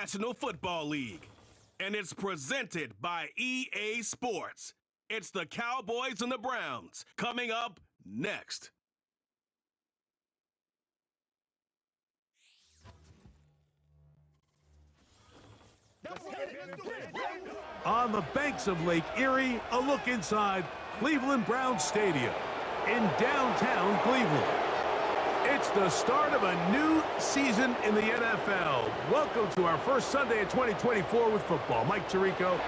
National Football League. And it's presented by EA Sports. It's the Cowboys and the Browns coming up next. On the banks of Lake Erie, a look inside Cleveland Browns Stadium in downtown Cleveland. It's the start of a new season in the NFL. Welcome to our first Sunday of 2024 with football. Mike Tirico,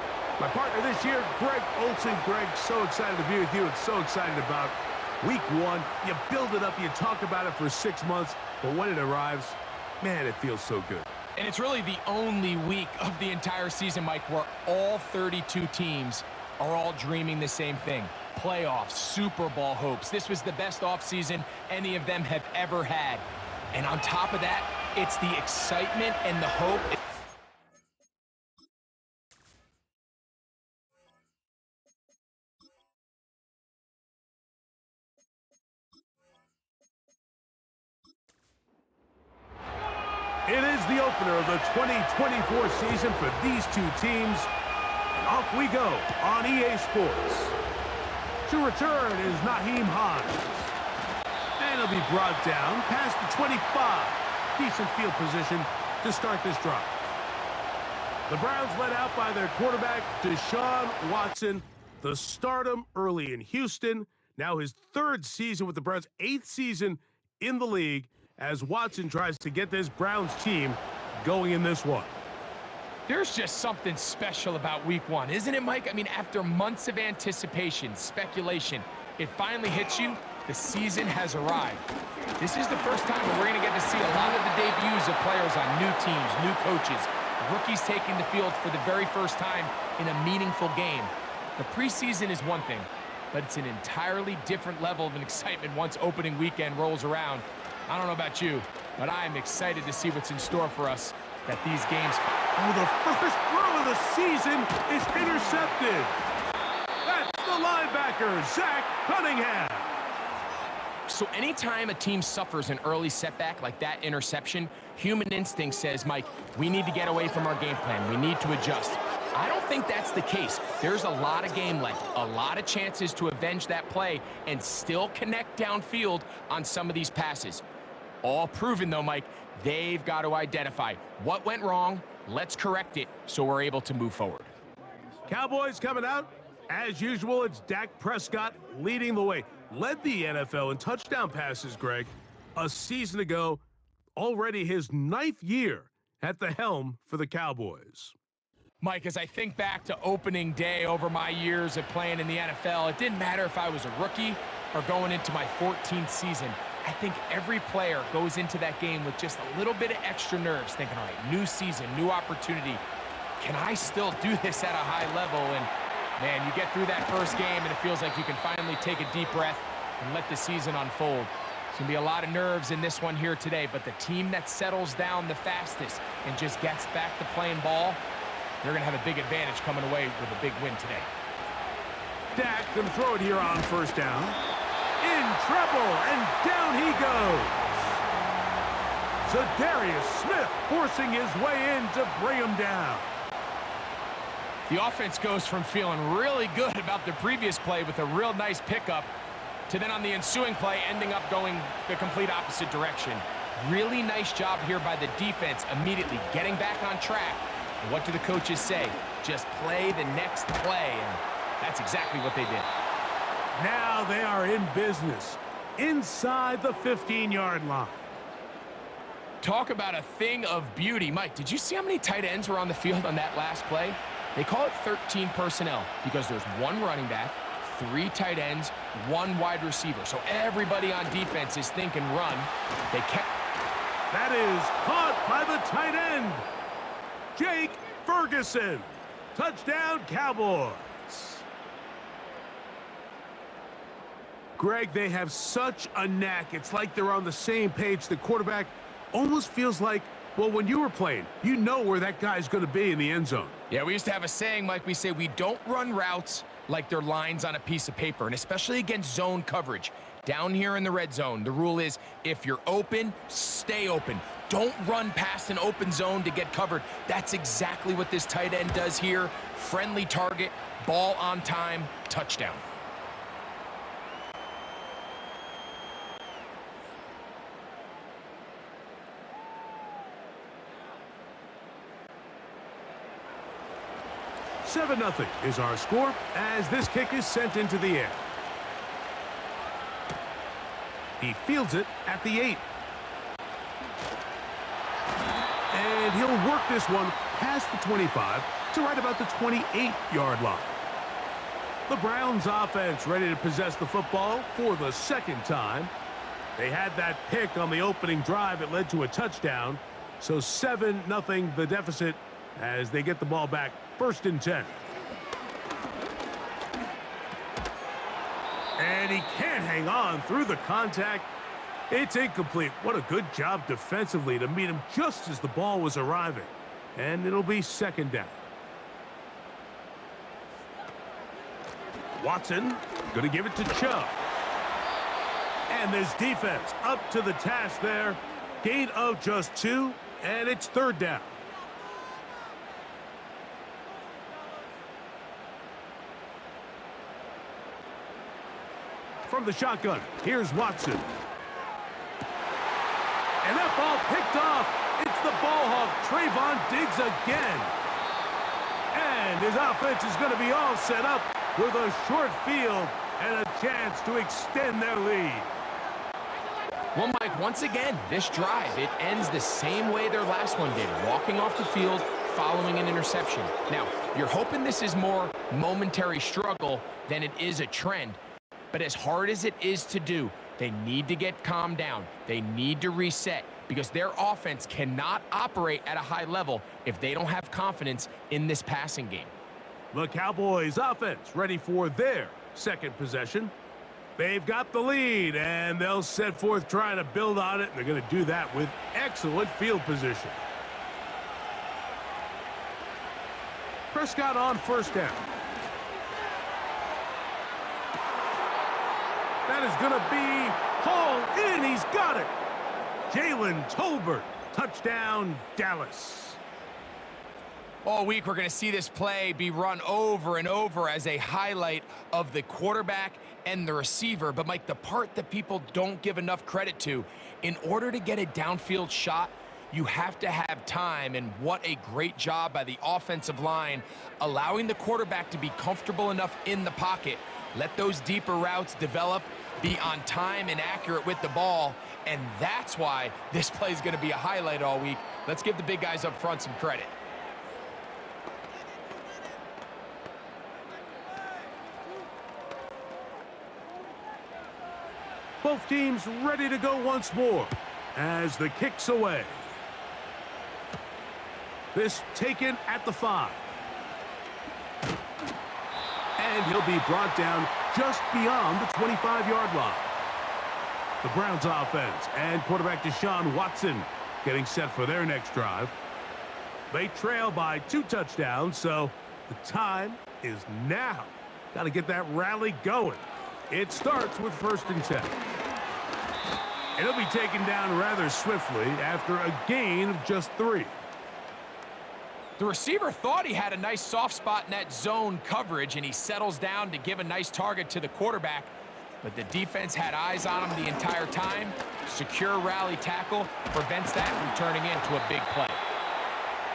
my partner this year, Greg Olsen. Greg, so excited to be with you and so excited about week one. You build it up, you talk about it for 6 months, but when it arrives, man, it feels so good. And it's really the only week of the entire season, Mike, where all 32 teams are all dreaming the same thing. Playoffs, Super Bowl hopes. This was the best offseason any of them have ever had. And on top of that, it's the excitement and the hope. It is the opener of the 2024 season for these two teams. And off we go on EA Sports. To return is Naheem Hines. And he'll be brought down past the 25. Decent field position to start this drive. The Browns led out by their quarterback, Deshaun Watson. The stardom early in Houston. Now his third season with the Browns, 8th season in the league, as Watson tries to get this Browns team going in this one. There's just something special about week one, isn't it, Mike? I mean, after months of anticipation, speculation, it finally hits you. The season has arrived. This is the first time we're going to get to see a lot of the debuts of players on new teams, new coaches, rookies taking the field for the very first time in a meaningful game. The preseason is one thing, but it's an entirely different level of excitement once opening weekend rolls around. I don't know about you, but I'm excited to see what's in store for us that these games... Oh, the first throw of the season is intercepted. That's the linebacker, Zach Cunningham. So anytime a team suffers an early setback like that interception, human instinct says, Mike, we need to get away from our game plan. We need to adjust. I don't think that's the case. There's a lot of game left, a lot of chances to avenge that play and still connect downfield on some of these passes. All proven, though, Mike, they've got to identify what went wrong, let's correct it so we're able to move forward. Cowboys coming out. As usual, it's Dak Prescott leading the way. Led the NFL in touchdown passes, Greg, a season ago. Already his 9th year at the helm for the Cowboys. Mike, as I think back to opening day over my years of playing in the NFL, it didn't matter if I was a rookie or going into my 14th season. I think every player goes into that game with just a little bit of extra nerves, thinking, all right, new season, new opportunity. Can I still do this at a high level? And, man, you get through that first game, and it feels like you can finally take a deep breath and let the season unfold. It's going to be a lot of nerves in this one here today, but the team that settles down the fastest and just gets back to playing ball, they're going to have a big advantage coming away with a big win today. Dak going to throw it here on first down. In trouble, and down he goes. Zadarius Smith forcing his way in to bring him down. The offense goes from feeling really good about the previous play with a real nice pickup to then on the ensuing play ending up going the complete opposite direction. Really nice job here by the defense immediately getting back on track. And what do the coaches say? Just play the next play, and that's exactly what they did. Now they are in business inside the 15-yard line. Talk about a thing of beauty. Mike, did you see how many tight ends were on the field on that last play? They call it 13 personnel because there's 1 running back, 3 tight ends, 1 wide receiver. So everybody on defense is thinking run. They kept... That is caught by the tight end, Jake Ferguson. Touchdown, Cowboys. Greg, they have such a knack. It's like they're on the same page. The quarterback almost feels like, well, when you were playing, you know where that guy's going to be in the end zone. Yeah, we used to have a saying, Mike. We say we don't run routes like they're lines on a piece of paper, and especially against zone coverage. Down here in the red zone, the rule is if you're open, stay open. Don't run past an open zone to get covered. That's exactly what this tight end does here. Friendly target, ball on time, touchdown. Seven 0 is our score as this kick is sent into the air. He fields it at the 8. And he'll work this one past the 25 to right about the 28-yard line. The Browns offense ready to possess the football for the second time. They had that pick on the opening drive. It led to a touchdown. So 7-0 the deficit as they get the ball back, 1st and 10. And he can't hang on through the contact. It's incomplete. What a good job defensively to meet him just as the ball was arriving. And it'll be 2nd down. Watson going to give it to Chubb. And this defense up to the task there. Gain of just 2, and it's 3rd down. From the shotgun, here's Watson. And that ball picked off. It's the ball hawk, Trayvon Diggs again. And his offense is going to be all set up with a short field and a chance to extend their lead. Well, Mike, once again, this drive, it ends the same way their last one did, walking off the field following an interception. Now, you're hoping this is more momentary struggle than it is a trend. But as hard as it is to do, they need to get calmed down. They need to reset because their offense cannot operate at a high level if they don't have confidence in this passing game. The Cowboys offense ready for their second possession. They've got the lead, and they'll set forth trying to build on it. They're going to do that with excellent field position. Prescott on 1st down. That is going to be hauled in. He's got it. Jalen Tolbert, touchdown, Dallas. All week, we're going to see this play be run over and over as a highlight of the quarterback and the receiver. But, Mike, the part that people don't give enough credit to, in order to get a downfield shot, you have to have time, and what a great job by the offensive line, allowing the quarterback to be comfortable enough in the pocket. Let those deeper routes develop, be on time and accurate with the ball, and that's why this play is going to be a highlight all week. Let's give the big guys up front some credit. Both teams ready to go once more as the kick's away. This taken at the 5. And he'll be brought down just beyond the 25-yard line. The Browns offense and quarterback Deshaun Watson getting set for their next drive. They trail by 2 touchdowns, so the time is now. Got to get that rally going. It starts with 1st and 10. And he'll be taken down rather swiftly after a gain of just 3. The receiver thought he had a nice soft spot in that zone coverage, and he settles down to give a nice target to the quarterback. But the defense had eyes on him the entire time. Secure rally tackle prevents that from turning into a big play.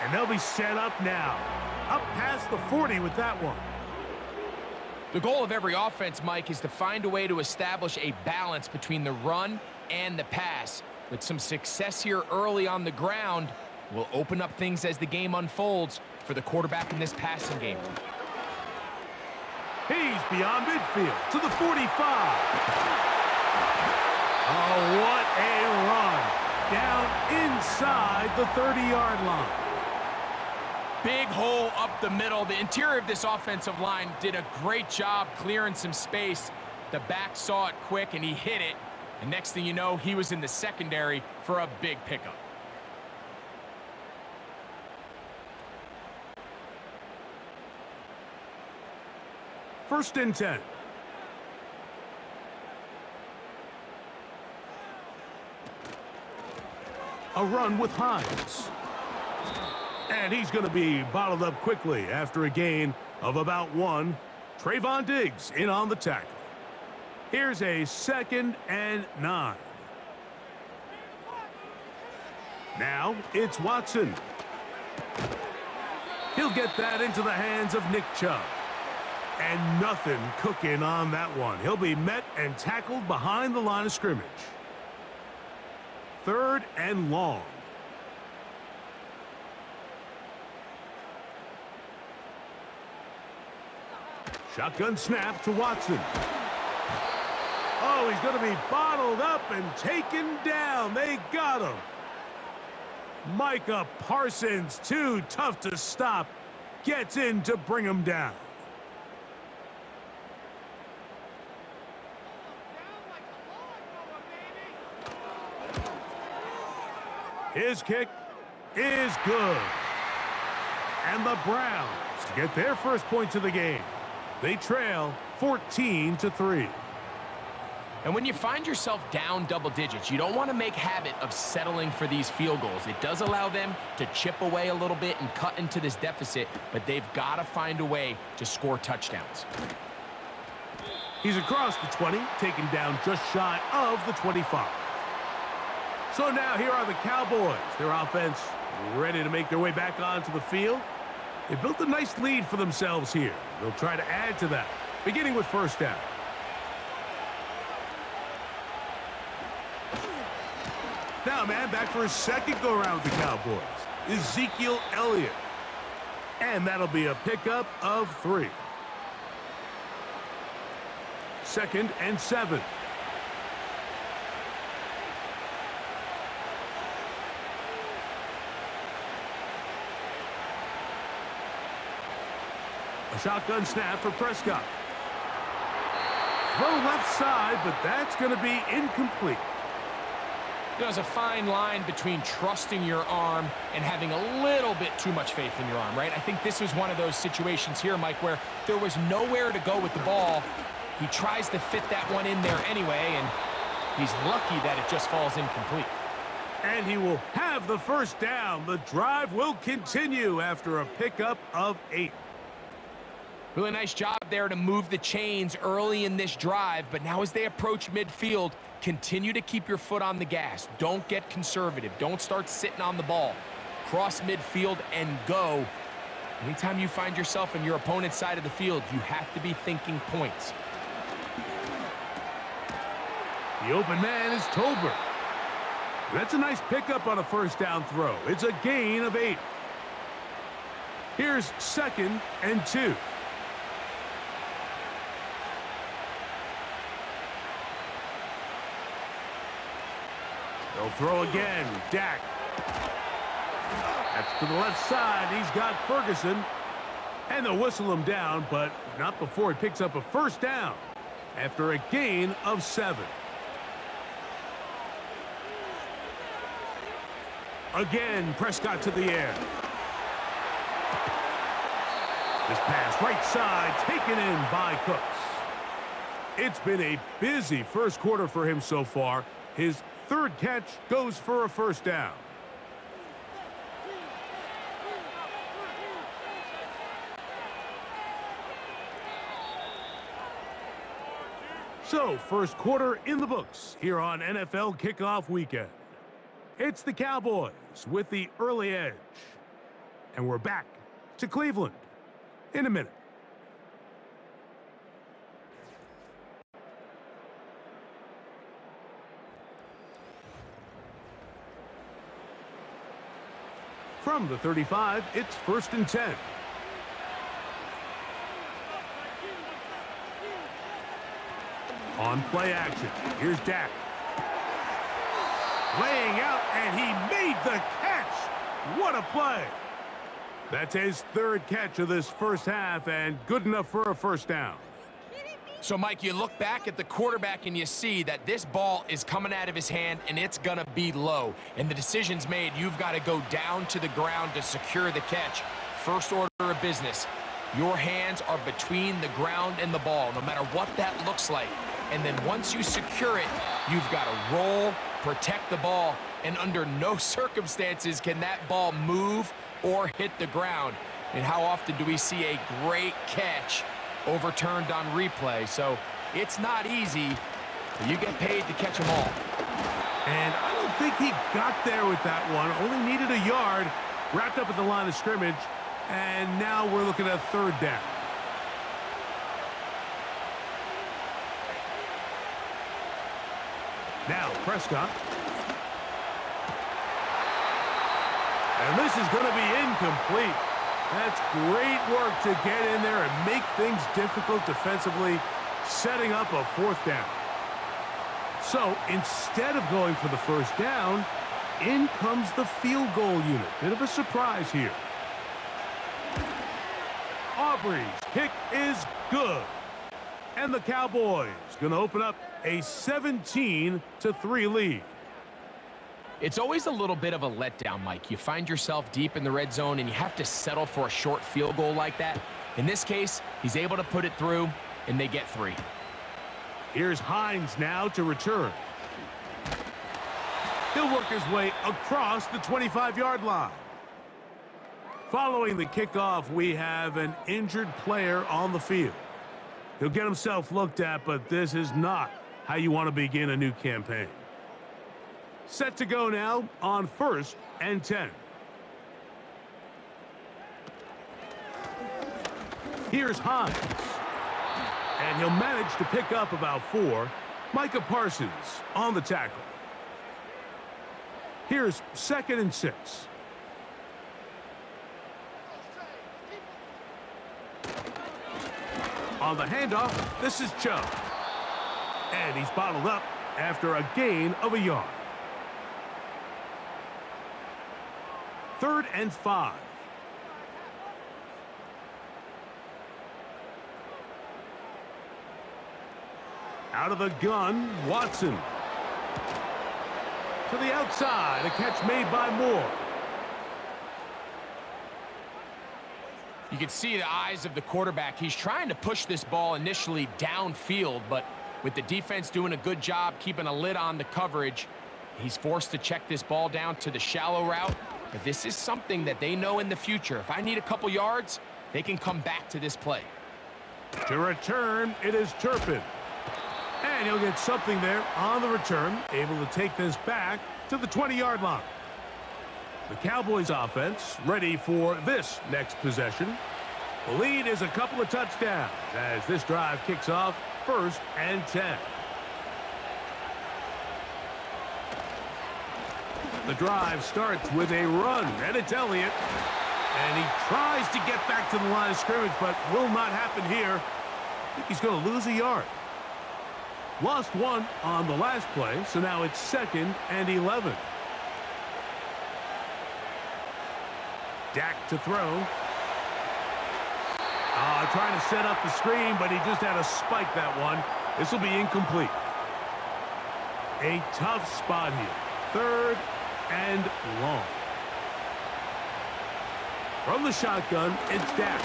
And they'll be set up now. Up past the 40 with that one. The goal of every offense, Mike, is to find a way to establish a balance between the run and the pass. With some success here early on the ground, will open up things as the game unfolds for the quarterback in this passing game. He's beyond midfield to the 45. Oh, what a run. Down inside the 30-yard line. Big hole up the middle. The interior of this offensive line did a great job clearing some space. The back saw it quick, and he hit it. And next thing you know, he was in the secondary for a big pickup. First and 10. a run with Hines. And he's going to be bottled up quickly after a gain of about 1. Trayvon Diggs in on the tackle. Here's a 2nd and 9. Now it's Watson. He'll get that into the hands of Nick Chubb. And nothing cooking on that one. He'll be met and tackled behind the line of scrimmage. 3rd and long. Shotgun snap to Watson. Oh, he's going to be bottled up and taken down. They got him. Micah Parsons, too tough to stop, gets in to bring him down. His kick is good. And the Browns get their first points of the game. They trail 14-3. And when you find yourself down double digits, you don't want to make habit of settling for these field goals. It does allow them to chip away a little bit and cut into this deficit, but they've got to find a way to score touchdowns. He's across the 20, taken down just shy of the 25. So now here are the Cowboys. Their offense ready to make their way back onto the field. They built a nice lead for themselves here. They'll try to add to that, beginning with first down. Now, man, back for his second go-around with the Cowboys. Ezekiel Elliott. And that'll be a pickup of 3. 2nd and 7. A shotgun snap for Prescott. Throw left side, but that's going to be incomplete. There's a fine line between trusting your arm and having a little bit too much faith in your arm, right? I think this was one of those situations here, Mike, where there was nowhere to go with the ball. He tries to fit that one in there anyway, and he's lucky that it just falls incomplete. And he will have the first down. The drive will continue after a pickup of 8. Really nice job there to move the chains early in this drive, but now as they approach midfield, continue to keep your foot on the gas. Don't get conservative. Don't start sitting on the ball. Cross midfield and go. Anytime you find yourself in your opponent's side of the field, you have to be thinking points. The open man is Tolbert. That's a nice pickup on a first down throw. It's a gain of 8. Here's 2nd and 2. They'll throw again. Dak. That's to the left side. He's got Ferguson. And they'll whistle him down, but not before he picks up a first down after a gain of 7. Again, Prescott to the air. This pass right side taken in by Cooks. It's been a busy first quarter for him so far. His 3rd catch goes for a first down. So, first quarter in the books here on NFL Kickoff Weekend. It's the Cowboys with the early edge. And we're back to Cleveland in a minute. From the 35, it's 1st and 10. On play action, here's Dak. Laying out, and he made the catch. What a play. That's his 3rd catch of this first half, and good enough for a first down. So, Mike, you look back at the quarterback and you see that this ball is coming out of his hand and it's going to be low. And the decision's made. You've got to go down to the ground to secure the catch. First order of business. Your hands are between the ground and the ball. No matter what that looks like, And then once you secure it, you've got to roll, protect the ball, and under no circumstances can that ball move or hit the ground. And how often do we see a great catch overturned on replay? So it's not easy, but you get paid to catch them all. And I don't think he got there with that one. Only needed a yard, wrapped up at the line of scrimmage, and now we're looking at third down. Now Prescott. And this is going to be incomplete. That's great work to get in there and make things difficult defensively, setting up a fourth down. So instead of going for the first down, in comes the field goal unit. Bit of a surprise here. Aubrey's kick is good. And the Cowboys going to open up a 17-3 lead. It's always a little bit of a letdown, Mike. You find yourself deep in the red zone, and you have to settle for a short field goal like that. In this case, he's able to put it through, and they get 3. Here's Hines now to return. He'll work his way across the 25-yard line. Following the kickoff, we have an injured player on the field. He'll get himself looked at, but this is not how you want to begin a new campaign. Set to go now on 1st and 10. Here's Hines. And he'll manage to pick up about 4. Micah Parsons on the tackle. Here's 2nd and 6. On the handoff, this is Chubb. And he's bottled up after a gain of a yard. 3rd and 5. Out of the gun, Watson. To the outside, a catch made by Moore. You can see the eyes of the quarterback. He's trying to push this ball initially downfield, but with the defense doing a good job keeping a lid on the coverage, he's forced to check this ball down to the shallow route. But this is something that they know in the future. If I need a couple yards, they can come back to this play. To return, it is Turpin. And he'll get something there on the return, able to take this back to the 20-yard line. The Cowboys offense ready for this next possession. The lead is a couple of touchdowns as this drive kicks off 1st and 10. The drive starts with a run, and it's Elliott. And he tries to get back to the line of scrimmage, but will not happen here. I think he's going to lose a yard. Lost 1 on the last play, so now it's 2nd and 11. Dak to throw. Trying to set up the screen, but he just had to spike that one. This will be incomplete. A tough spot here. 3rd and long. From the shotgun, it's Dak.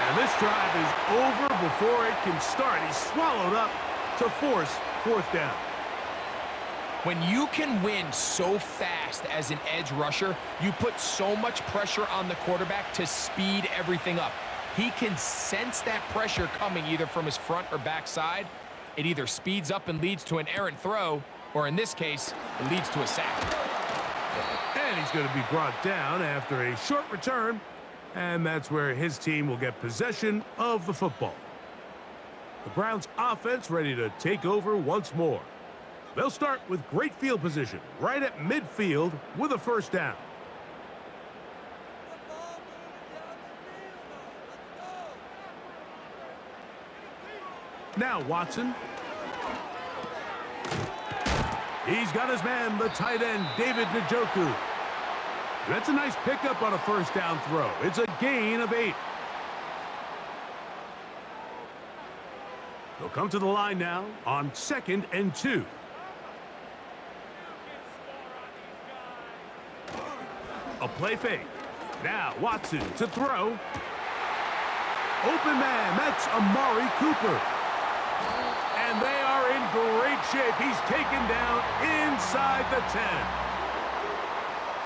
And this drive is over before it can start. He's swallowed up to force 4th down. When you can win so fast as an edge rusher, you put so much pressure on the quarterback to speed everything up. He can sense that pressure coming either from his front or back side. It either speeds up and leads to an errant throw, or in this case, it leads to a sack. And he's going to be brought down after a short return, and that's where his team will get possession of the football. The Browns offense ready to take over once more. They'll start with great field position right at midfield with a 1st down. Now Watson. He's got his man, the tight end, David Njoku. That's a nice pickup on a 1st down throw. It's a gain of 8. They'll come to the line now on 2nd and 2. A play fake. Now Watson to throw. Open man, that's Amari Cooper. great shape. He's taken down inside the 10.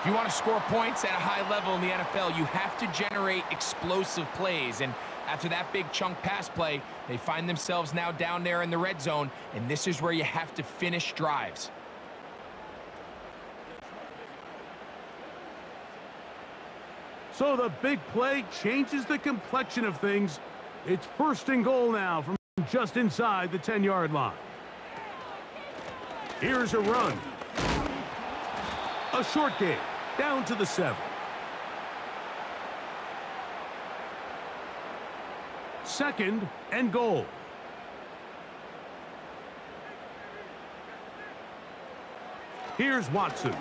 If you want to score points at a high level in the NFL, you have to generate explosive plays. And after that big chunk pass play, they find themselves now down there in the red zone, and this is where you have to finish drives. So the big play changes the complexion of things. It's 1st and goal now from just inside the 10-yard line. Here's a run. A short gain down to the 7. 2nd and goal. Here's Watson.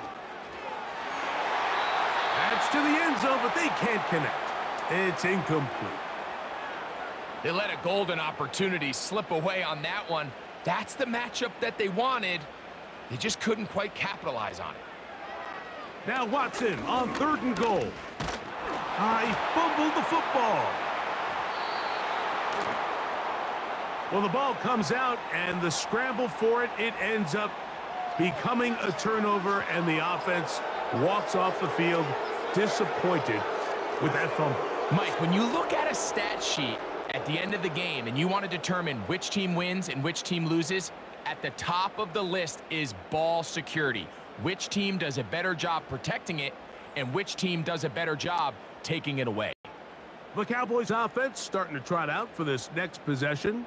That's to the end zone, but they can't connect. It's incomplete. They let a golden opportunity slip away on that one. That's the matchup that they wanted. They just couldn't quite capitalize on it. Now Watson on 3rd and goal. He fumbled the football. Well, the ball comes out, and the scramble for it, it ends up becoming a turnover, and the offense walks off the field disappointed with that fumble. Mike, when you look at a stat sheet at the end of the game and you want to determine which team wins and which team loses, at the top of the list is ball security. Which team does a better job protecting it and which team does a better job taking it away. The Cowboys offense starting to trot out for this next possession.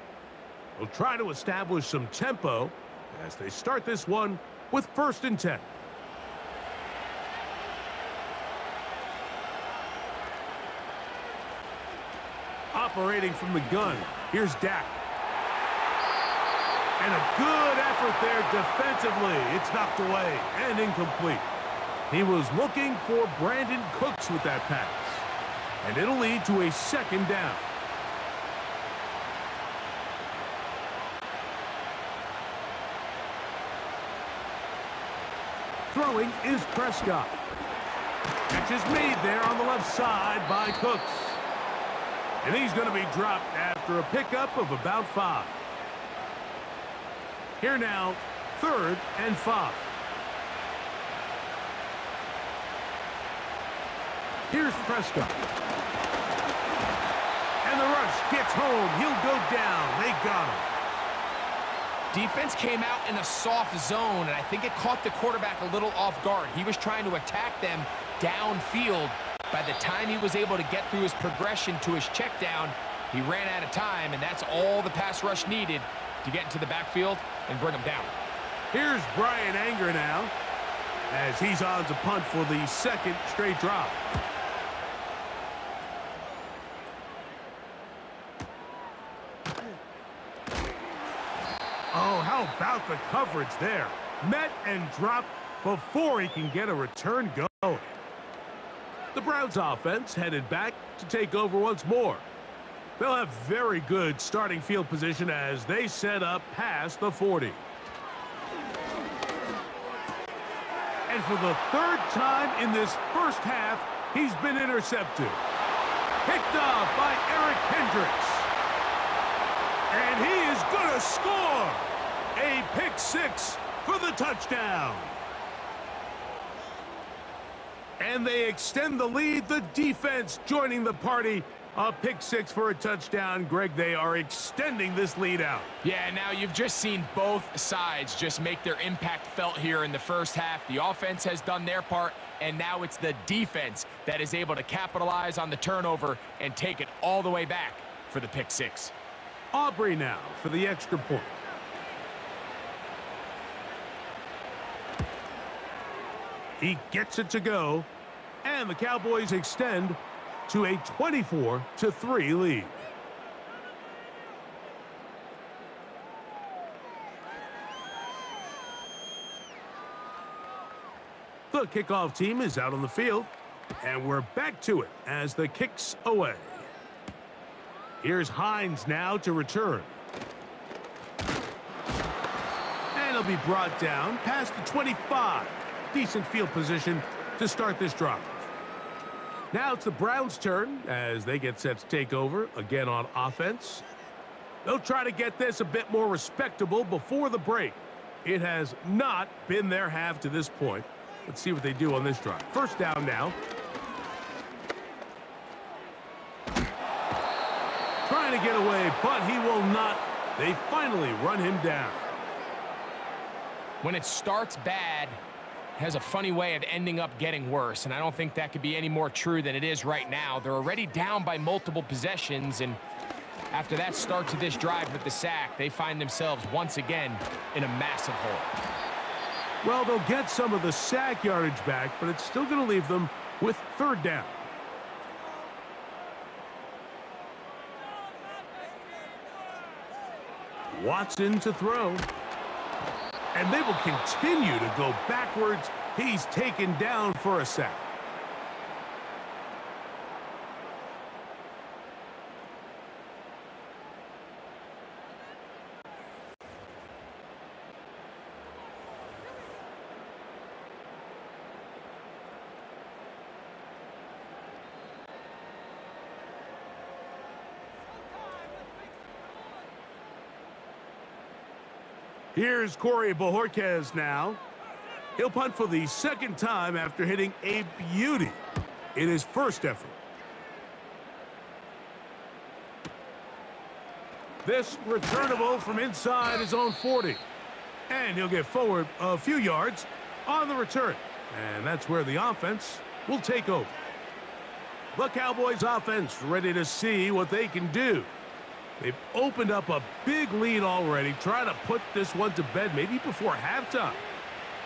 They'll try to establish some tempo as they start this one with 1st and 10. Operating from the gun, here's Dak. And a good effort there defensively. It's knocked away and incomplete. He was looking for Brandon Cooks with that pass. And it'll lead to a 2nd down. Throwing is Prescott. Catch is made there on the left side by Cooks. And he's going to be dropped after a pickup of about 5. Here now, 3rd and 5. Here's Prescott. And the rush gets home. He'll go down. They got him. Defense came out in a soft zone, and I think it caught the quarterback a little off guard. He was trying to attack them downfield. By the time he was able to get through his progression to his check down, he ran out of time, and that's all the pass rush needed to get into the backfield and bring him down. Here's Brian Anger now as he's on to punt for the 2nd straight drop. Oh, how about the coverage there? Met and dropped before he can get a return going. The Browns offense headed back to take over once more. They'll have very good starting field position as they set up past the 40. And for the 3rd time in this first half, he's been intercepted. Picked off by Eric Hendricks. And he is going to score a pick 6 for the touchdown. And they extend the lead. The defense joining the party. A pick 6 for a touchdown. Greg, they are extending this lead out. Yeah, now you've just seen both sides just make their impact felt here in the first half. The offense has done their part, and now it's the defense that is able to capitalize on the turnover and take it all the way back for the pick 6. Aubrey now for the extra point. He gets it to go, and the Cowboys extend to a 24-3 lead. The kickoff team is out on the field, and we're back to it as the kick's away. Here's Hines now to return. And he'll be brought down past the 25. Decent field position to start this drive. Now it's the Browns' turn as they get set to take over again on offense. They'll try to get this a bit more respectable before the break. It has not been their half to this point. Let's see what they do on this drive. First down now. Trying to get away, but he will not. They finally run him down. When it starts bad, it has a funny way of ending up getting worse, and I don't think that could be any more true than it is right now. They're already down by multiple possessions, and after that start to this drive with the sack, they find themselves once again in a massive hole. Well, they'll get some of the sack yardage back, but it's still going to leave them with third down. Watson to throw. And they will continue to go backwards. He's taken down for a sack. Here's Corey Bojorquez now. He'll punt for the second time after hitting a beauty in his first effort. This returnable from inside his own 40. And he'll get forward a few yards on the return. And that's where the offense will take over. The Cowboys offense ready to see what they can do. They've opened up a big lead already, trying to put this one to bed maybe before halftime.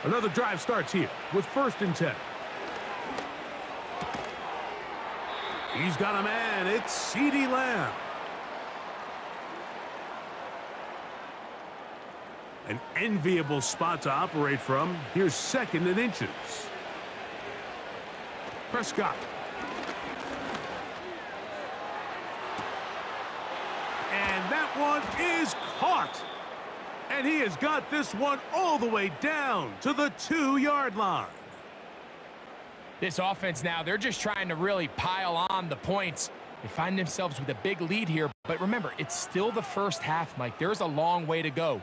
Another drive starts here with 1st and 10. He's got a man. It's CeeDee Lamb. An enviable spot to operate from. Here's 2nd and inches. Prescott. And that one is caught. And he has got this one all the way down to the 2-yard line. This offense now, they're just trying to really pile on the points. They find themselves with a big lead here. But remember, it's still the first half, Mike. There's a long way to go.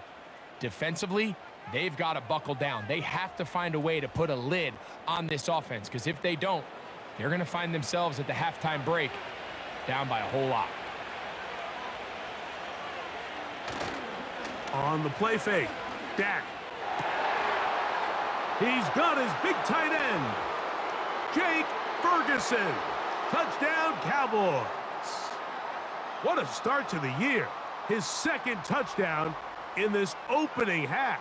Defensively, they've got to buckle down. They have to find a way to put a lid on this offense, because if they don't, they're going to find themselves at the halftime break down by a whole lot. On the play fake, Dak. He's got his big tight end, Jake Ferguson. Touchdown, Cowboys. What a start to the year. His 2nd touchdown in this opening half.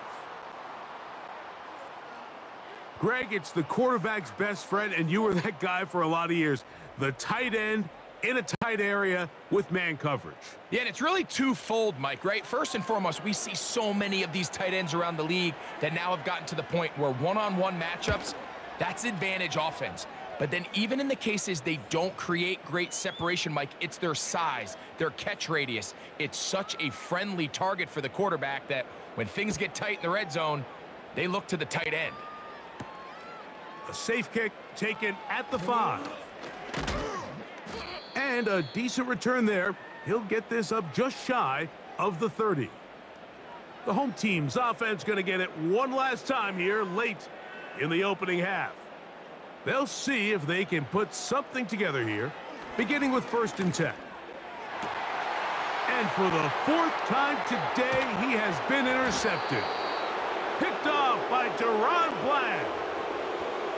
Greg, it's the quarterback's best friend, and you were that guy for a lot of years. The tight end in a tight area with man coverage. Yeah, and it's really twofold, Mike, right? First and foremost, we see so many of these tight ends around the league that now have gotten to the point where one-on-one matchups, that's advantage offense. But then even in the cases they don't create great separation, Mike, it's their size, their catch radius. It's such a friendly target for the quarterback that when things get tight in the red zone, they look to the tight end. A safe kick taken at the 5. And a decent return there. He'll get this up just shy of the 30. The home team's offense going to get it one last time here late in the opening half. They'll see if they can put something together here, beginning with 1st and 10. And for the 4th time today, he has been intercepted. Picked off by Deron Bland.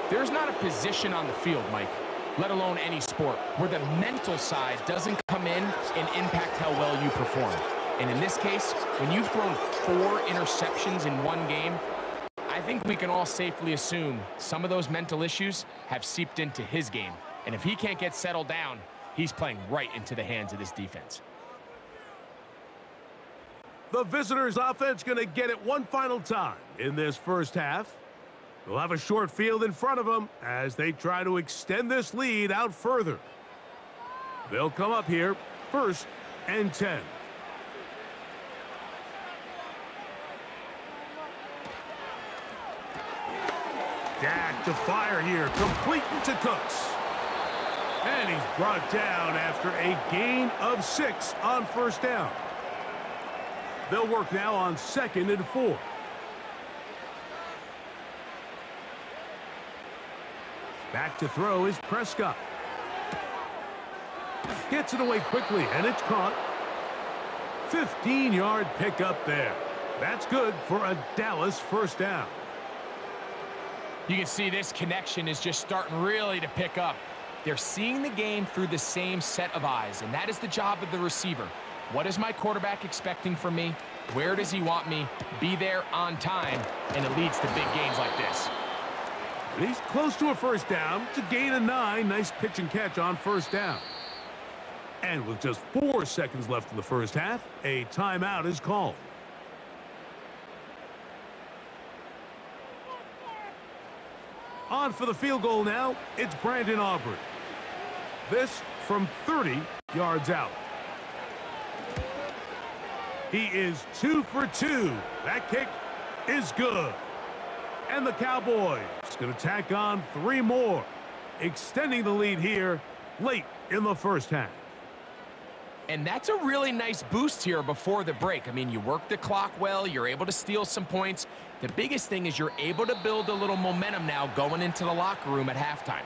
There's not a position on the field, Mike, let alone any sport, where the mental side doesn't come in and impact how well you perform. And in this case, when you've thrown 4 interceptions in one game, I think we can all safely assume some of those mental issues have seeped into his game. And if he can't get settled down, he's playing right into the hands of this defense. The visitors' offense going to get it one final time in this first half. They'll have a short field in front of them as they try to extend this lead out further. They'll come up here 1st and 10. Dak to fire here, complete to Cooks. And he's brought down after a gain of 6 on 1st down. They'll work now on 2nd and 4. Back to throw is Prescott. Gets it away quickly, and it's caught. 15-yard pickup there. That's good for a Dallas first down. You can see this connection is just starting really to pick up. They're seeing the game through the same set of eyes, and that is the job of the receiver. What is my quarterback expecting from me? Where does he want me? Be there on time, and it leads to big gains like this. And he's close to a first down to gain a 9. Nice pitch and catch on first down. And with just 4 seconds left in the first half, a timeout is called. On for the field goal now, it's Brandon Aubrey. This from 30 yards out. He is 2 for 2. That kick is good. And the Cowboys going to tack on 3 more, extending the lead here late in the first half. And that's a really nice boost here before the break. I mean, you work the clock well, you're able to steal some points. The biggest thing is you're able to build a little momentum now going into the locker room at halftime.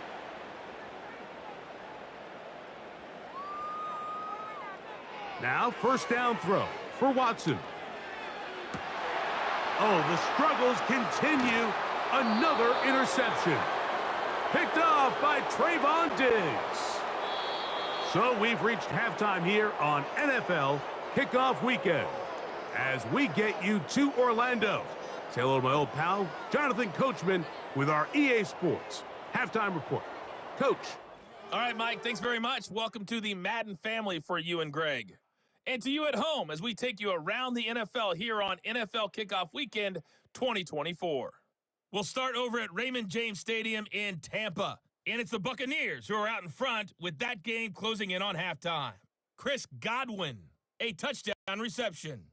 Now, first down throw for Watson. Oh, the struggles continue. Another interception. Picked off by Trayvon Diggs. So we've reached halftime here on NFL Kickoff Weekend. As we get you to Orlando. Say hello to my old pal, Jonathan Coachman, with our EA Sports Halftime Report. Coach. All right, Mike, thanks very much. Welcome to the Madden family for you and Greg. And to you at home as we take you around the NFL here on NFL Kickoff Weekend 2024. We'll start over at Raymond James Stadium in Tampa. And it's the Buccaneers who are out in front with that game closing in on halftime. Chris Godwin, a touchdown reception.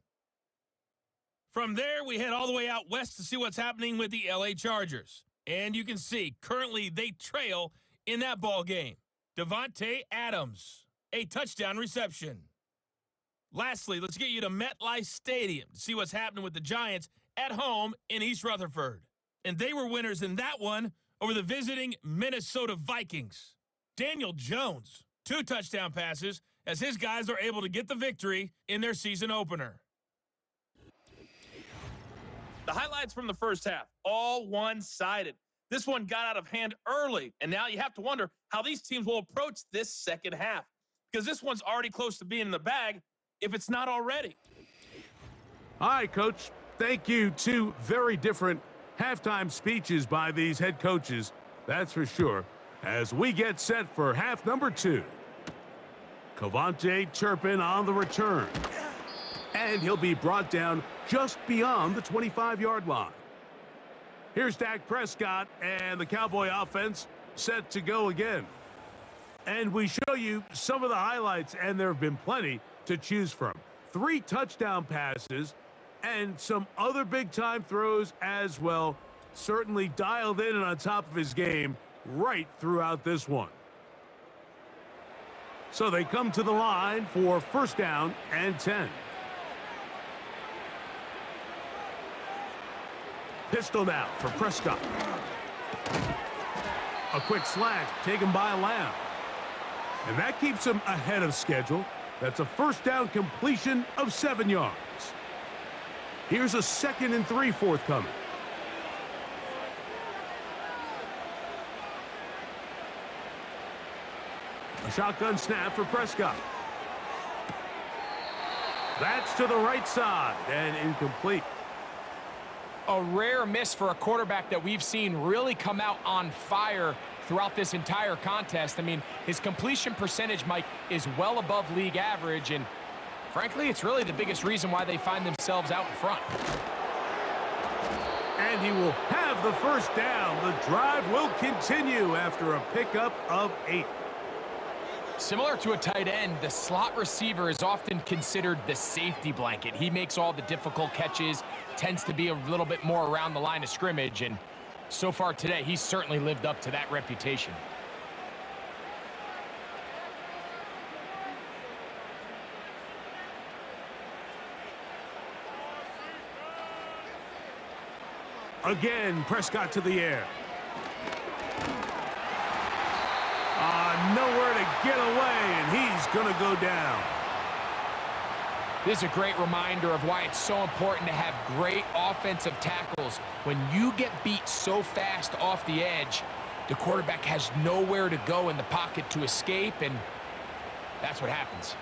From there, we head all the way out west to see what's happening with the LA Chargers. And you can see, currently they trail in that ball game. Devontae Adams, a touchdown reception. Lastly, let's get you to MetLife Stadium to see what's happening with the Giants at home in East Rutherford. And they were winners in that one over the visiting Minnesota Vikings. Daniel Jones, 2 touchdown passes as his guys are able to get the victory in their season opener. The highlights from the first half, all one-sided. This one got out of hand early, and now you have to wonder how these teams will approach this second half, because this one's already close to being in the bag if it's not already. All right, Coach. Thank you. 2 very different halftime speeches by these head coaches, that's for sure, as we get set for half number 2. Cavante Turpin on the return. And he'll be brought down just beyond the 25-yard line. Here's Dak Prescott and the Cowboy offense set to go again. And we show you some of the highlights, and there have been plenty to choose from. 3 touchdown passes and some other big-time throws as well. Certainly dialed in and on top of his game right throughout this one. So they come to the line for first down and 10. Pistol now for Prescott. A quick slant taken by Lamb. And that keeps him ahead of schedule. That's a first down completion of 7 yards. Here's a 2nd and 3 forthcoming. A shotgun snap for Prescott. That's to the right side and incomplete. A rare miss for a quarterback that we've seen really come out on fire throughout this entire contest. I mean, his completion percentage, Mike, is well above league average, and frankly, it's really the biggest reason why they find themselves out in front. And he will have the first down. The drive will continue after a pickup of 8. Similar to a tight end, the slot receiver is often considered the safety blanket. He makes all the difficult catches, tends to be a little bit more around the line of scrimmage, and so far today, he's certainly lived up to that reputation. Again, Prescott to the air. Nowhere to get away, and he's going to go down. This is a great reminder of why it's so important to have great offensive tackles. When you get beat so fast off the edge, the quarterback has nowhere to go in the pocket to escape, and that's what happens.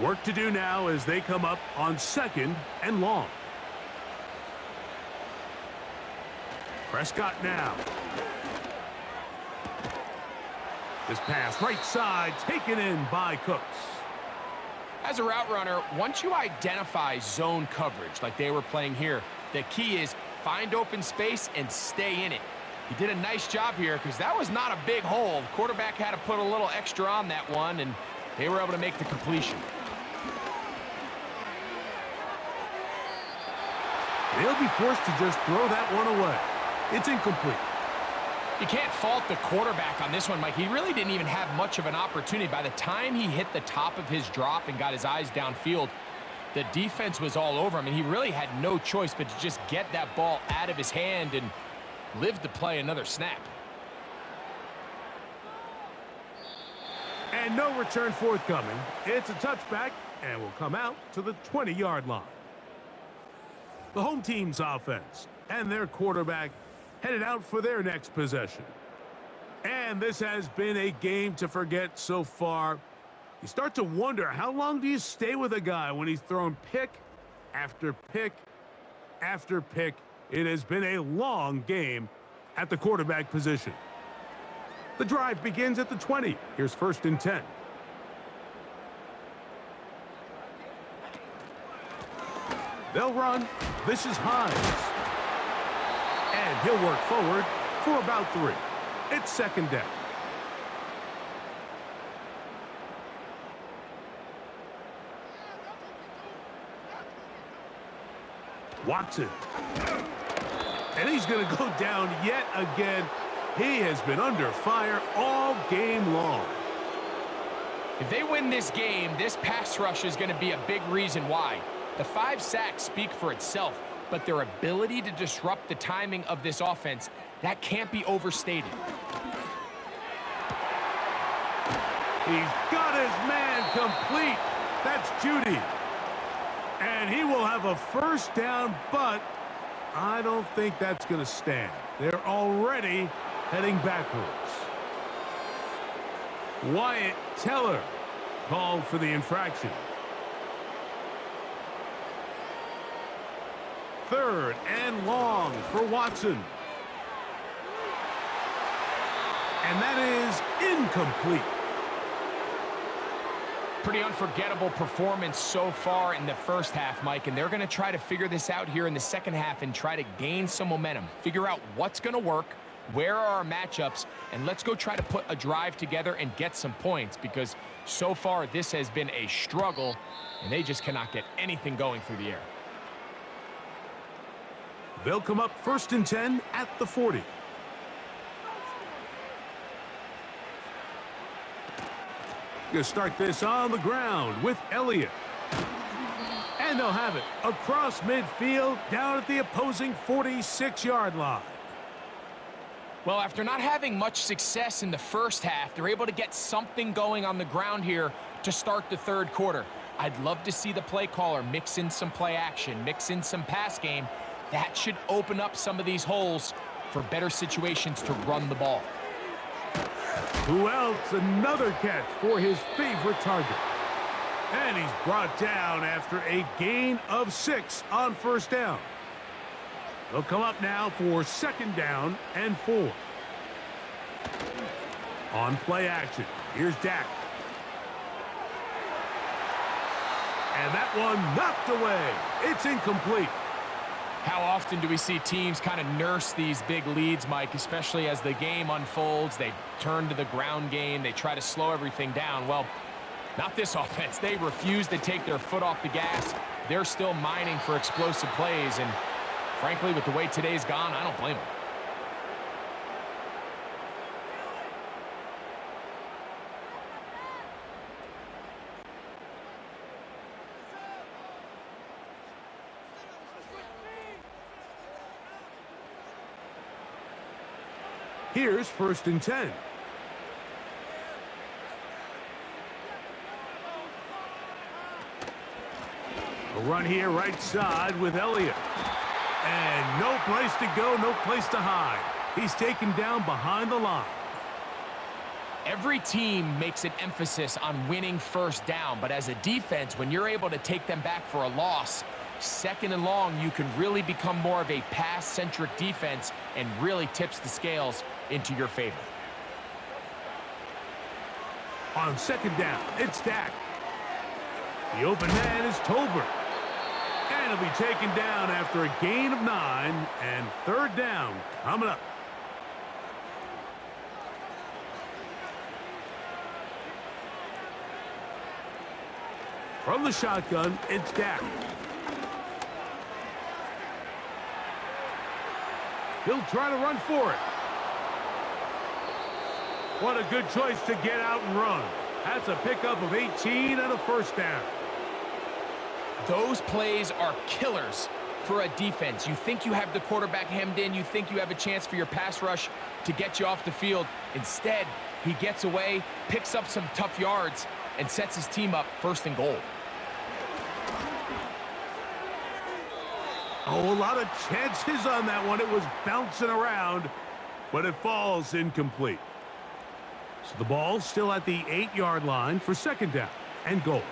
Work to do now as they come up on 2nd and long. Prescott now. This pass right side taken in by Cooks. As a route runner, once you identify zone coverage like they were playing here, the key is find open space and stay in it. He did a nice job here because that was not a big hole. The quarterback had to put a little extra on that one, and they were able to make the completion. They'll be forced to just throw that one away. It's incomplete. You can't fault the quarterback on this one, Mike. He really didn't even have much of an opportunity. By the time he hit the top of his drop and got his eyes downfield, the defense was all over him, and he really had no choice but to just get that ball out of his hand and live to play another snap. And no return forthcoming. It's a touchback and will come out to the 20-yard line. The home team's offense and their quarterback headed out for their next possession. And this has been a game to forget so far. You start to wonder, how long do you stay with a guy when he's throwing pick after pick after pick? It has been a long game at the quarterback position. The drive begins at the 20. Here's 1st and 10. They'll run. This is Hines. And he'll work forward for about 3. It's 2nd down. Watson. And he's going to go down yet again. He has been under fire all game long. If they win this game, this pass rush is going to be a big reason why. The 5 sacks speak for itself, but their ability to disrupt the timing of this offense, that can't be overstated. He's got his man complete. That's Judy. And he will have a 1st down, but I don't think that's going to stand. They're already heading backwards. Wyatt Teller called for the infraction. 3rd and long for Watson. And that is incomplete. Pretty unforgettable performance so far in the first half, Mike, and they're going to try to figure this out here in the second half and try to gain some momentum, figure out what's going to work, where are our matchups, and let's go try to put a drive together and get some points, because so far this has been a struggle, and they just cannot get anything going through the air. They'll come up 1st and 10 at the 40. Gonna start this on the ground with Elliott. And they'll have it across midfield down at the opposing 46-yard line. Well, after not having much success in the first half, they're able to get something going on the ground here to start the 3rd quarter. I'd love to see the play caller mix in some play action, mix in some pass game. That should open up some of these holes for better situations to run the ball. Who else? Another catch for his favorite target. And he's brought down after a gain of 6 on 1st down. They'll come up now for 2nd down and 4. On play action, here's Dak. And that one knocked away. It's incomplete. How often do we see teams kind of nurse these big leads, Mike, especially as the game unfolds? They turn to the ground game. They try to slow everything down. Well, not this offense. They refuse to take their foot off the gas. They're still mining for explosive plays, and frankly, with the way today's gone, I don't blame them. Here's 1st and 10. A run here right side with Elliott. And no place to go, no place to hide. He's taken down behind the line. Every team makes an emphasis on winning 1st down, but as a defense, when you're able to take them back for a loss, 2nd and long, you can really become more of a pass-centric defense and really tips the scales into your favor. On 2nd down, it's Dak. The open man is Tolbert. And he'll be taken down after a gain of 9, and 3rd down coming up. From the shotgun, it's Dak. He'll try to run for it. What a good choice to get out and run. That's a pickup of 18 and a 1st down. Those plays are killers for a defense. You think you have the quarterback hemmed in. You think you have a chance for your pass rush to get you off the field. Instead, he gets away, picks up some tough yards, and sets his team up 1st and goal. Oh, a lot of chances on that one. It was bouncing around, but it falls incomplete. So the ball's still at the 8-yard line for 2nd down and goal.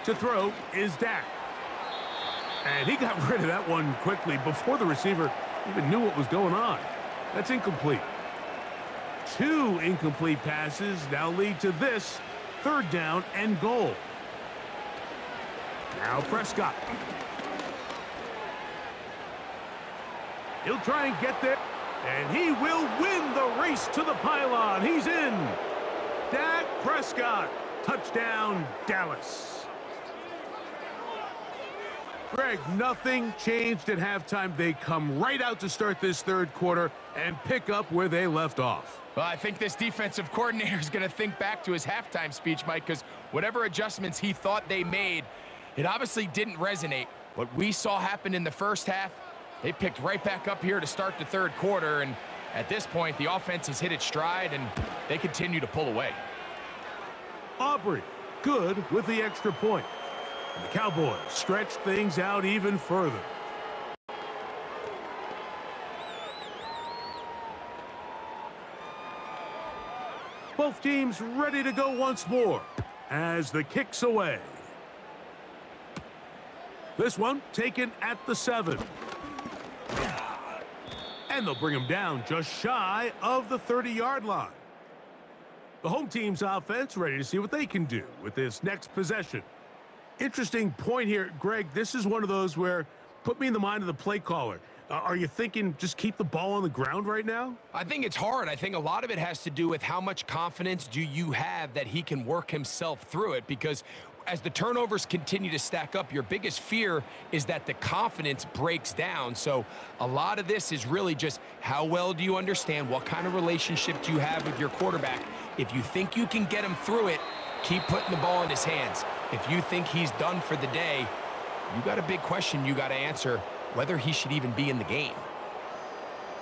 To throw is Dak. And he got rid of that one quickly before the receiver even knew what was going on. That's incomplete. 2 incomplete passes now lead to this 3rd down and goal. Now Prescott. He'll try and get there. And he will win the race to the pylon. He's in. Dak Prescott. Touchdown, Dallas. Greg, nothing changed at halftime. They come right out to start this 3rd quarter and pick up where they left off. Well, I think this defensive coordinator is going to think back to his halftime speech, Mike, because whatever adjustments he thought they made, it obviously didn't resonate. What we saw happen in the 1st half, they picked right back up here to start the 3rd quarter, and at this point, the offense has hit its stride, and they continue to pull away. Aubrey, good with the extra point. And the Cowboys stretch things out even further. Both teams ready to go once more as the kick's away. This one taken at the 7. And they'll bring him down just shy of the 30-yard line. The home team's offense ready to see what they can do with this next possession. Interesting point here, Greg. This is one of those where, put me in the mind of the play caller. Are you thinking just keep the ball on the ground right now? I think it's hard. I think a lot of it has to do with how much confidence do you have that he can work himself through it, because as the turnovers continue to stack up, your biggest fear is that the confidence breaks down. So a lot of this is really just how well do you understand, what kind of relationship do you have with your quarterback. If you think you can get him through it, keep putting the ball in his hands. If you think he's done for the day, you got a big question you got to answer, whether he should even be in the game.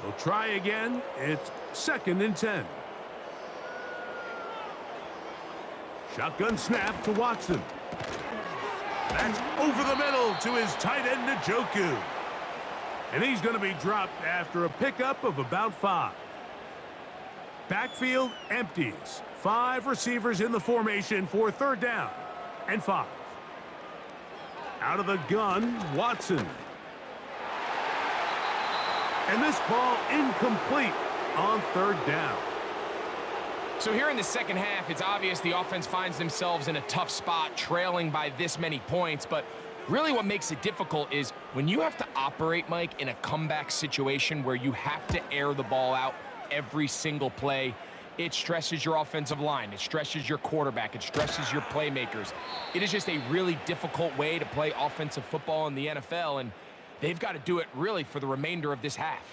We'll try again. It's 2nd and 10. Shotgun snap to Watson. That's over the middle to his tight end, Njoku. And he's going to be dropped after a pickup of about 5. Backfield empties. 5 receivers in the formation for 3rd down and 5. Out of the gun, Watson. And this ball incomplete on 3rd down. So here in the 2nd half, it's obvious the offense finds themselves in a tough spot, trailing by this many points. But really what makes it difficult is when you have to operate, Mike, in a comeback situation where you have to air the ball out every single play, it stresses your offensive line. It stresses your quarterback. It stresses your playmakers. It is just a really difficult way to play offensive football in the NFL, and they've got to do it really for the remainder of this half.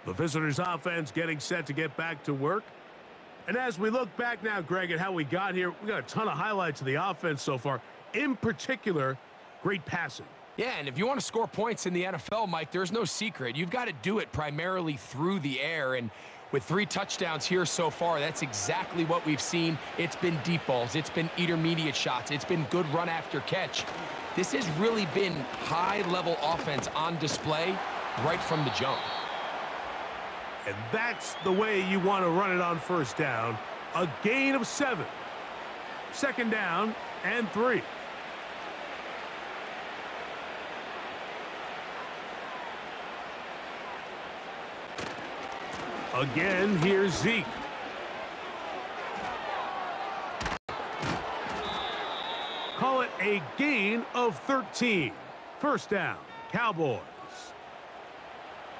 The visitors' offense getting set to get back to work. And as we look back now, Greg, at how we got here, we got a ton of highlights of the offense so far. In particular, great passing. Yeah, and if you want to score points in the NFL, Mike, there's no secret. You've got to do it primarily through the air, and with 3 touchdowns here so far, that's exactly what we've seen. It's been deep balls. It's been intermediate shots. It's been good run after catch. This has really been high-level offense on display right from the jump. And that's the way you want to run it on first down. A gain of 7. Second down and 3. Again, here's Zeke. Call it a gain of 13. First down, Cowboys.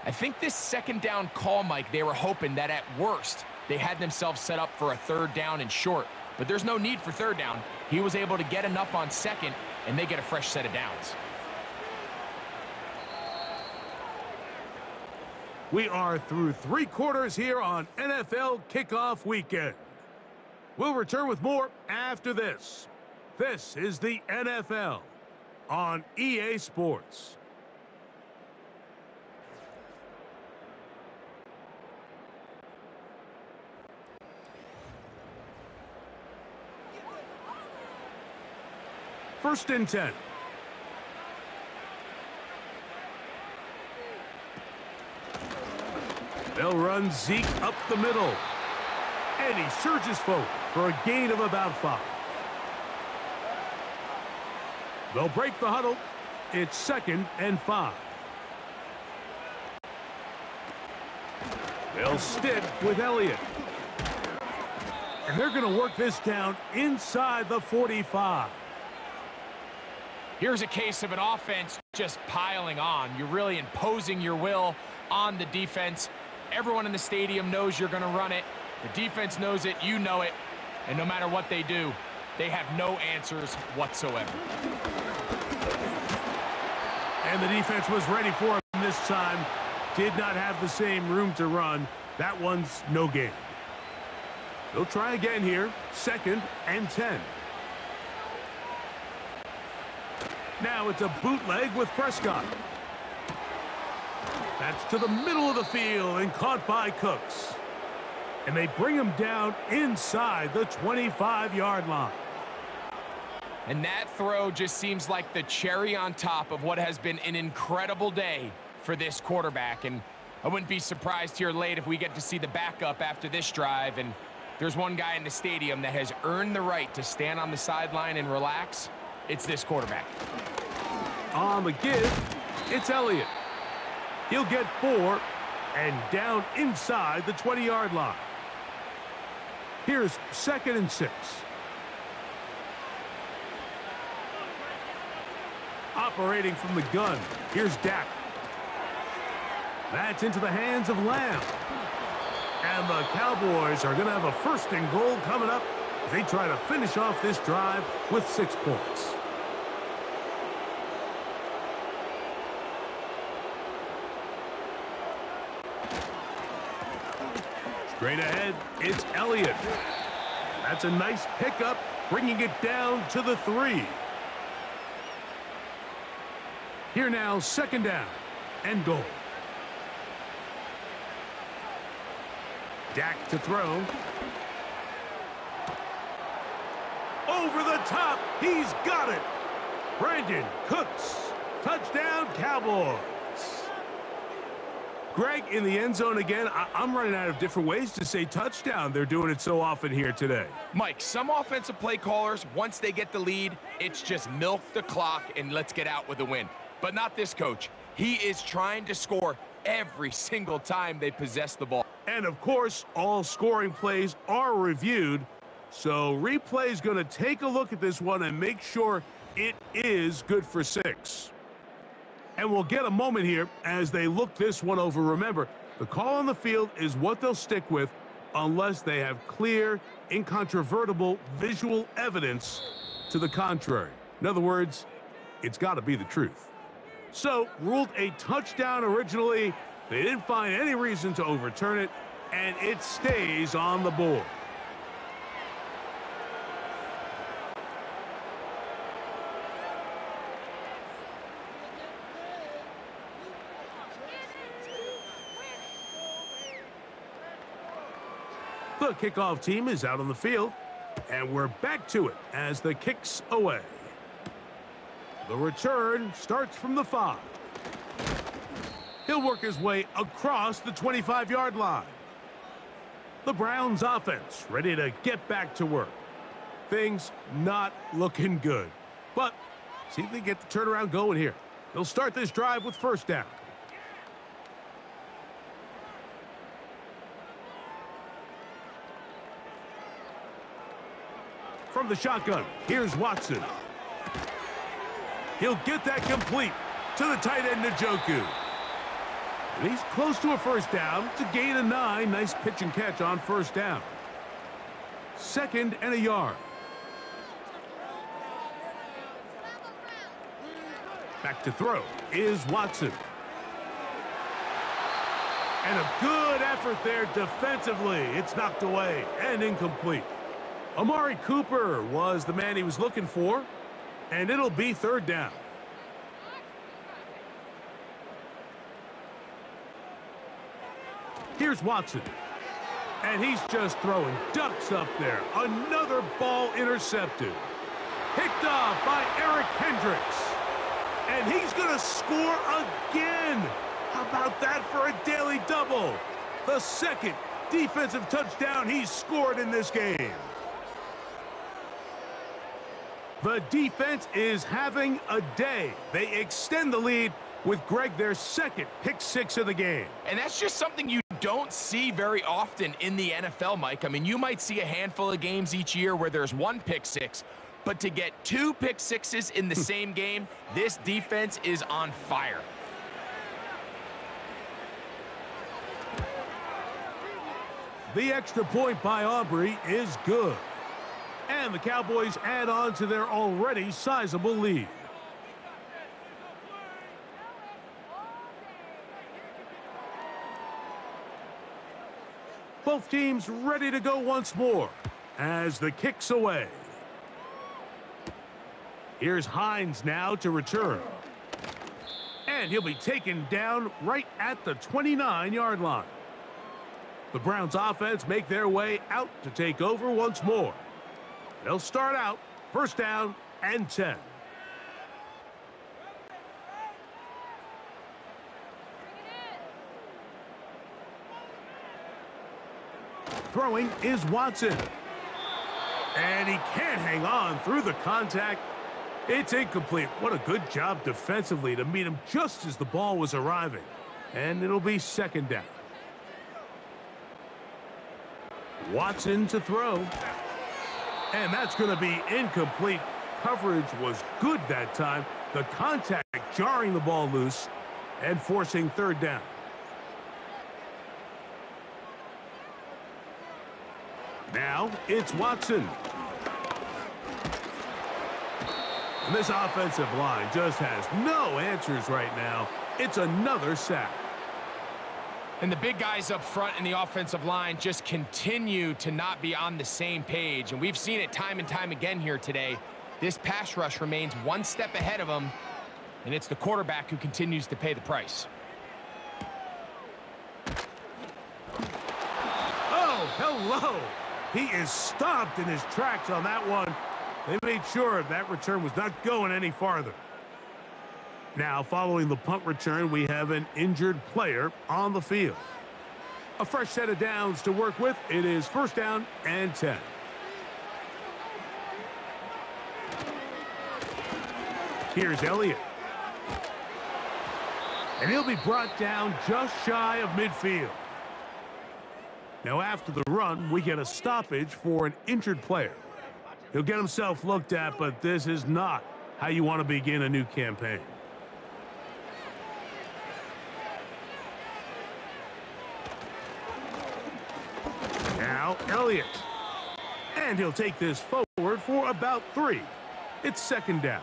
I think this second down call, Mike, they were hoping that at worst, they had themselves set up for a 3rd down and short. But there's no need for 3rd down. He was able to get enough on 2nd, and they get a fresh set of downs. We are through 3 quarters here on NFL Kickoff Weekend. We'll return with more after this. This is the NFL on EA Sports. First and 10. They'll run Zeke up the middle. And he surges forward for a gain of about 5. They'll break the huddle. It's 2nd and 5. They'll stick with Elliott. And they're going to work this down inside the 45. Here's a case of an offense just piling on. You're really imposing your will on the defense. Everyone in the stadium knows you're going to run it. The defense knows it. You know it. And no matter what they do, they have no answers whatsoever. And the defense was ready for him this time. Did not have the same room to run. That one's no gain. They'll try again here. 2nd and 10. Now it's a bootleg with Prescott. That's to the middle of the field and caught by Cooks. And they bring him down inside the 25-yard line. And that throw just seems like the cherry on top of what has been an incredible day for this quarterback. And I wouldn't be surprised here late if we get to see the backup after this drive. And there's one guy in the stadium that has earned the right to stand on the sideline and relax. It's this quarterback. On the give, it's Elliott. He'll get 4 and down inside the 20-yard line. Here's 2nd and 6. Operating from the gun, here's Dak. That's into the hands of Lamb. And the Cowboys are going to have a 1st and goal coming up as they try to finish off this drive with 6 points. Straight ahead, it's Elliott. That's a nice pickup, bringing it down to the 3. Here now, 2nd down and goal. Dak to throw. Over the top, he's got it. Brandon Cooks, touchdown Cowboys. Greg, in the end zone again, I'm running out of different ways to say touchdown. They're doing it so often here today. Mike, some offensive play callers, once they get the lead, it's just milk the clock and let's get out with a win. But not this coach. He is trying to score every single time they possess the ball. And, of course, all scoring plays are reviewed. So replay's going to take a look at this one and make sure it is good for 6. And we'll get a moment here as they look this one over. Remember, the call on the field is what they'll stick with unless they have clear, incontrovertible visual evidence to the contrary. In other words, it's got to be the truth. So, ruled a touchdown originally. They didn't find any reason to overturn it, and it stays on the board. The kickoff team is out on the field, and we're back to it as the kick's away. The return starts from the 5. He'll work his way across the 25-yard line. The Browns offense ready to get back to work. Things not looking good, but see if they get the turnaround going here. They'll start this drive with first down. From the shotgun, here's Watson. He'll get that complete to the tight end, Njoku. And he's close to a first down to gain a 9. Nice pitch and catch on first down. 2nd and a yard. Back to throw is Watson. And a good effort there defensively. It's knocked away and incomplete. Amari Cooper was the man he was looking for, and it'll be 3rd down. Here's Watson, and he's just throwing ducks up there. Another ball intercepted. Picked off by Eric Hendricks, and he's going to score again. How about that for a daily double? The 2nd defensive touchdown he's scored in this game. The defense is having a day. They extend the lead with Greg their 2nd pick 6 of the game. And that's just something you don't see very often in the NFL, Mike. I mean, you might see a handful of games each year where there's 1 pick 6, but to get 2 pick 6s in the same game, this defense is on fire. The extra point by Aubrey is good. And the Cowboys add on to their already sizable lead. Both teams ready to go once more as the kick's away. Here's Hines now to return. And he'll be taken down right at the 29-yard line. The Browns offense make their way out to take over once more. They'll start out first down and 10. Throwing is Watson. And he can't hang on through the contact. It's incomplete. What a good job defensively to meet him just as the ball was arriving. And it'll be 2nd down. Watson to throw. And that's going to be incomplete. Coverage was good that time. The contact jarring the ball loose and forcing 3rd down. Now it's Watson. And this offensive line just has no answers right now. It's another sack. And the big guys up front in the offensive line just continue to not be on the same page. And we've seen it time and time again here today. This pass rush remains 1 step ahead of them, and it's the quarterback who continues to pay the price. Oh, hello. He is stopped in his tracks on that one. They made sure that return was not going any farther. Now, following the punt return, we have an injured player on the field. A fresh set of downs to work with. It is first down and 10. Here's Elliott. And he'll be brought down just shy of midfield. Now, after the run, we get a stoppage for an injured player. He'll get himself looked at, but this is not how you want to begin a new campaign. Now, Elliott. And he'll take this forward for about 3. It's 2nd down.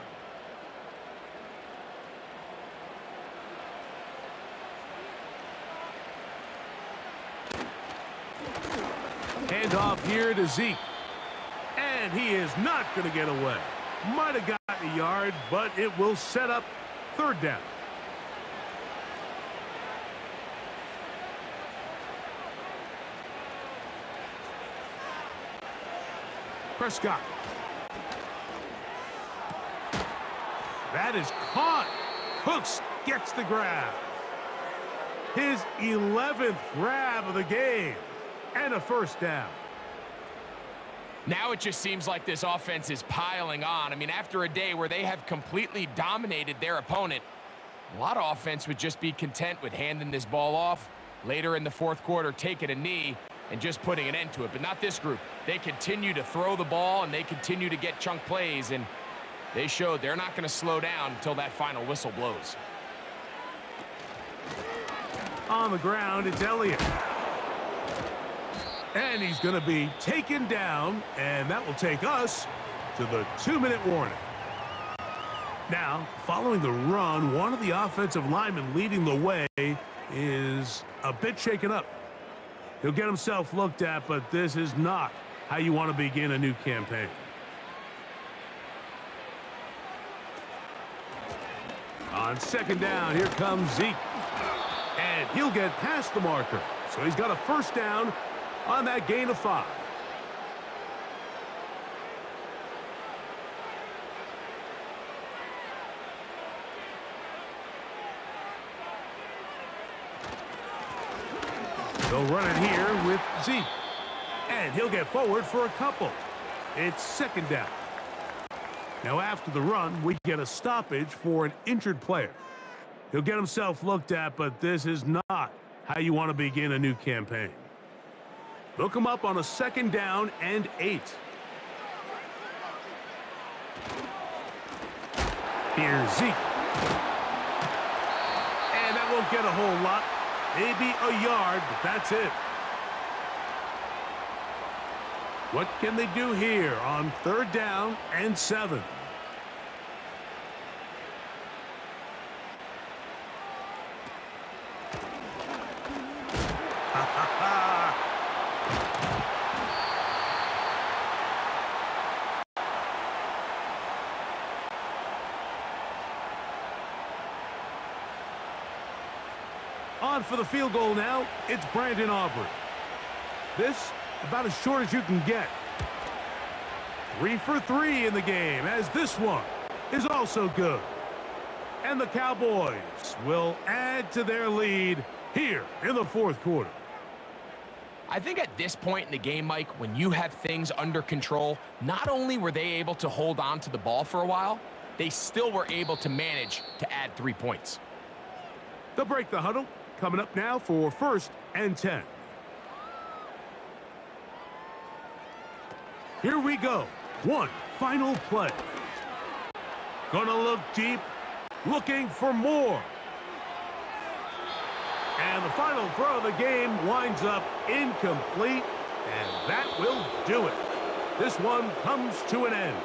Hand off here to Zeke. And he is not going to get away. Might have gotten a yard, but it will set up 3rd down. Prescott. That is caught. Hooks gets the grab. His 11th grab of the game. And a first down. Now it just seems like this offense is piling on. I mean, after a day where they have completely dominated their opponent, a lot of offense would just be content with handing this ball off, later in the fourth quarter taking a knee and just putting an end to it. But not this group. They continue to throw the ball and they continue to get chunk plays, and they showed they're not going to slow down until that final whistle blows. On the ground, it's Elliott. And he's going to be taken down, and that will take us to the 2-minute warning. Now, following the run, one of the offensive linemen leading the way is a bit shaken up. He'll get himself looked at, but this is not how you want to begin a new campaign. On second down, here comes Zeke. And he'll get past the marker. So he's got a first down on that gain of 5. They'll run it here with Zeke. And he'll get forward for a couple. It's second down. Now after the run, we get a stoppage for an injured player. He'll get himself looked at, but this is not how you want to begin a new campaign. They'll come up on a second down and 8. Here's Zeke. And that won't get a whole lot. Maybe a yard, but that's it. What can they do here on third down and 7? On for the field goal now, it's Brandon Aubrey. This, about as short as you can get. 3 for 3 in the game, as this one is also good. And the Cowboys will add to their lead here in the fourth quarter. I think at this point in the game, Mike, when you have things under control, not only were they able to hold on to the ball for a while, they still were able to manage to add 3 points. They'll break the huddle. Coming up now for first and 10. Here we go. One final play. Gonna look deep, looking for more. And the final throw of the game winds up incomplete, and that will do it. This one comes to an end.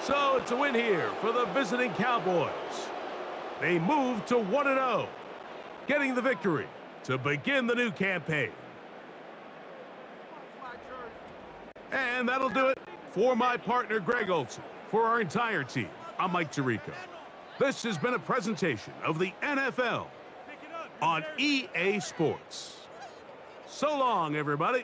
So it's a win here for the visiting Cowboys. They move to 1-0. Getting the victory to begin the new campaign. And that'll do it for my partner, Greg Olson. For our entire team, I'm Mike Tirico. This has been a presentation of the NFL on EA Sports. So long, everybody.